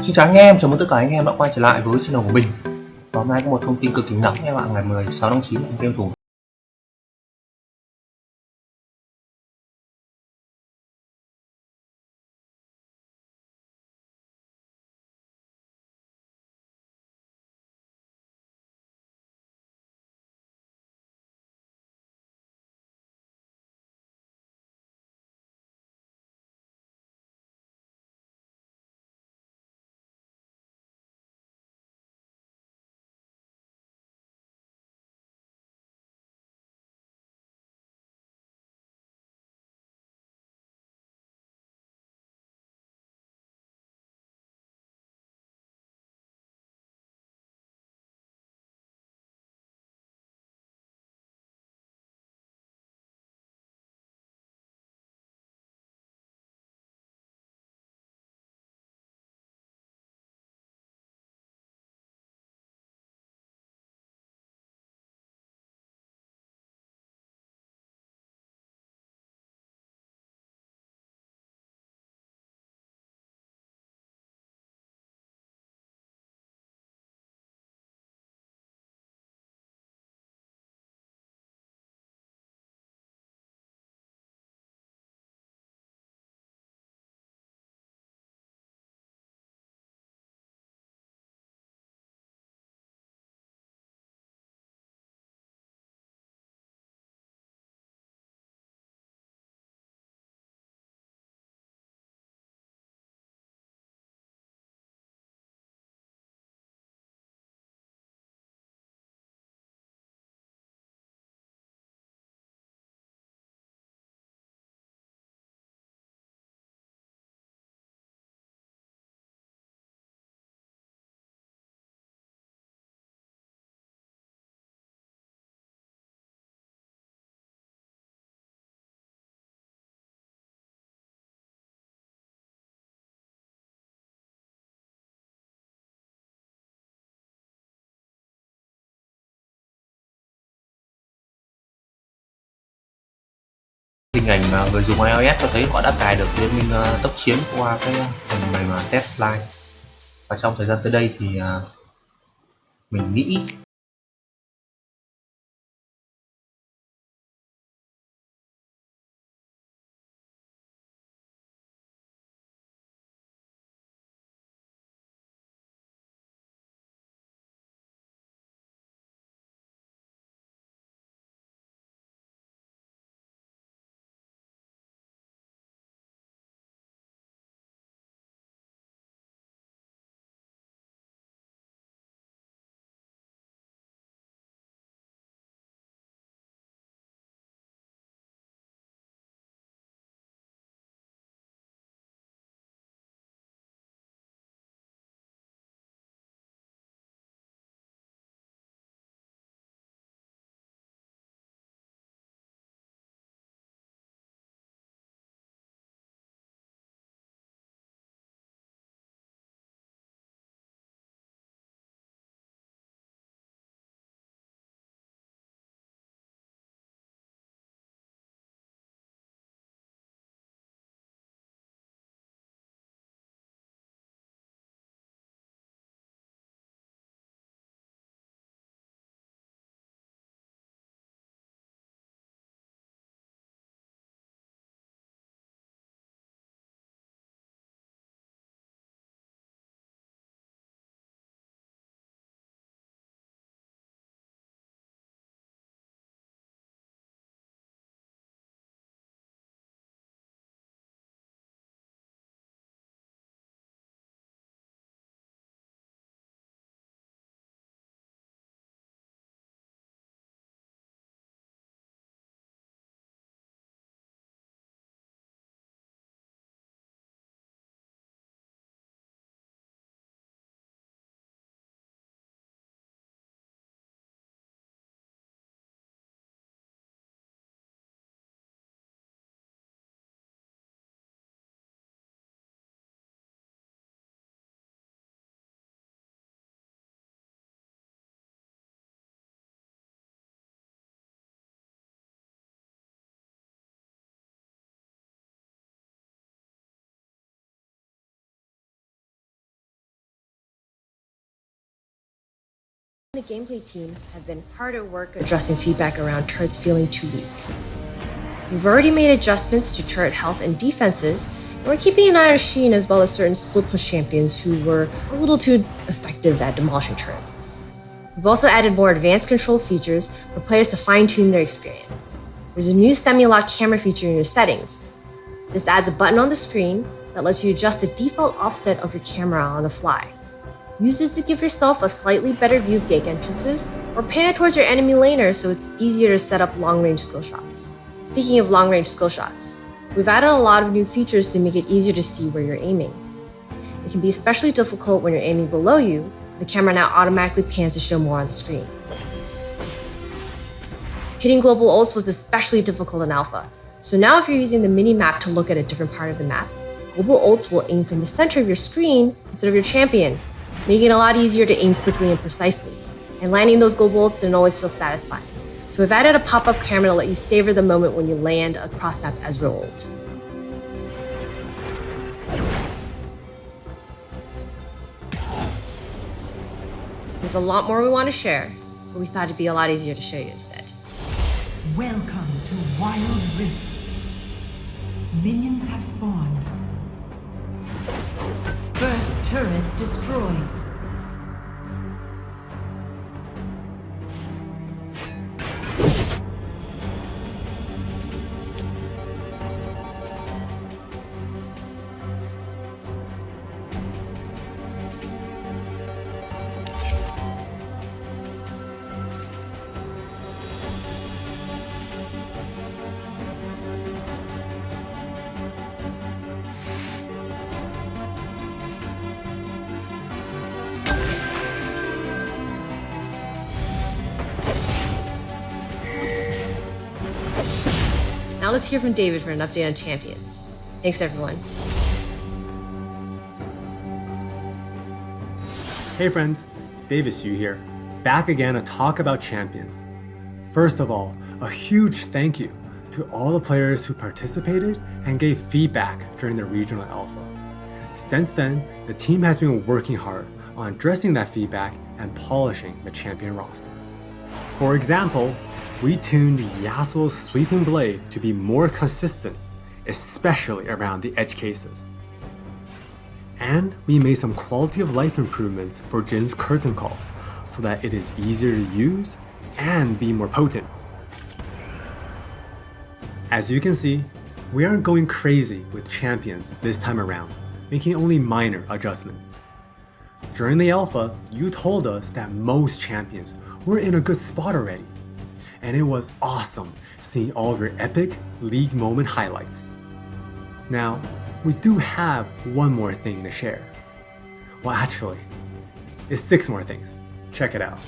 Xin chào anh em, chào mừng tất cả anh em đã quay trở lại với channel của mình. Và hôm nay có một thông tin cực kỳ nóng nha bạn, ngày 16 tháng 9 game thủ hình ảnh mà người dùng iOS cho thấy họ đã cài được Liên Minh Tốc Chiến qua cái phần mềm test live. Và trong thời gian tới đây thì mình nghĩ The gameplay team have been hard at work addressing feedback around turrets feeling too weak. We've already made adjustments to turret health and defenses, and we're keeping an eye on Sheen as well as certain split push champions who were a little too effective at demolishing turrets. We've also added more advanced control features for players to fine-tune their experience. There's a new semi-lock camera feature in your settings. This adds a button on the screen that lets you adjust the default offset of your camera on the fly. Use this to give yourself a slightly better view of gate entrances, or pan it towards your enemy laner so it's easier to set up long-range skill shots. Speaking of long-range skill shots, we've added a lot of new features to make it easier to see where you're aiming. It can be especially difficult when you're aiming below you. The camera now automatically pans to show more on the screen. Hitting global ults was especially difficult in alpha, so now if you're using the mini-map to look at a different part of the map, global ults will aim from the center of your screen instead of your champion, making it a lot easier to aim quickly and precisely. And landing those global ults didn't always feel satisfying. So we've added a pop-up camera to let you savor the moment when you land a cross-map Ezreal ult. There's a lot more we want to share, but we thought it'd be a lot easier to show you instead. Welcome to Wild Rift. Minions have spawned. First turret destroyed. Now let's hear from David for an update on champions. Thanks, everyone. Hey friends, David Xu here, back again to talk about champions. First of all, a huge thank you to all the players who participated and gave feedback during the regional alpha. Since then, the team has been working hard on addressing that feedback and polishing the champion roster. For example, we tuned Yasuo's sweeping blade to be more consistent, especially around the edge cases. And we made some quality of life improvements for Jin's curtain call so that it is easier to use and be more potent. As you can see, we aren't going crazy with champions this time around, making only minor adjustments. During the alpha, you told us that most champions were in a good spot already. And it was awesome seeing all of your epic league moment highlights. Now, we do have one more thing to share. Well, actually, it's 6 more things. Check it out.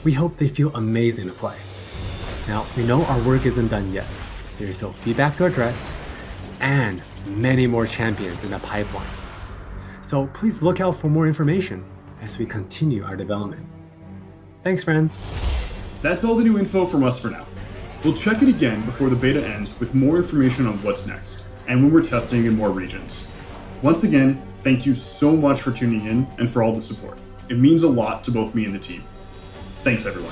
We hope they feel amazing to play. Now, we know our work isn't done yet. There is still feedback to address, and many more champions in the pipeline. So please look out for more information as we continue our development. Thanks, friends. That's all the new info from us for now. We'll check it again before the beta ends with more information on what's next, and when we're testing in more regions. Once again, thank you so much for tuning in and for all the support. It means a lot to both me and the team. Thanks, everyone.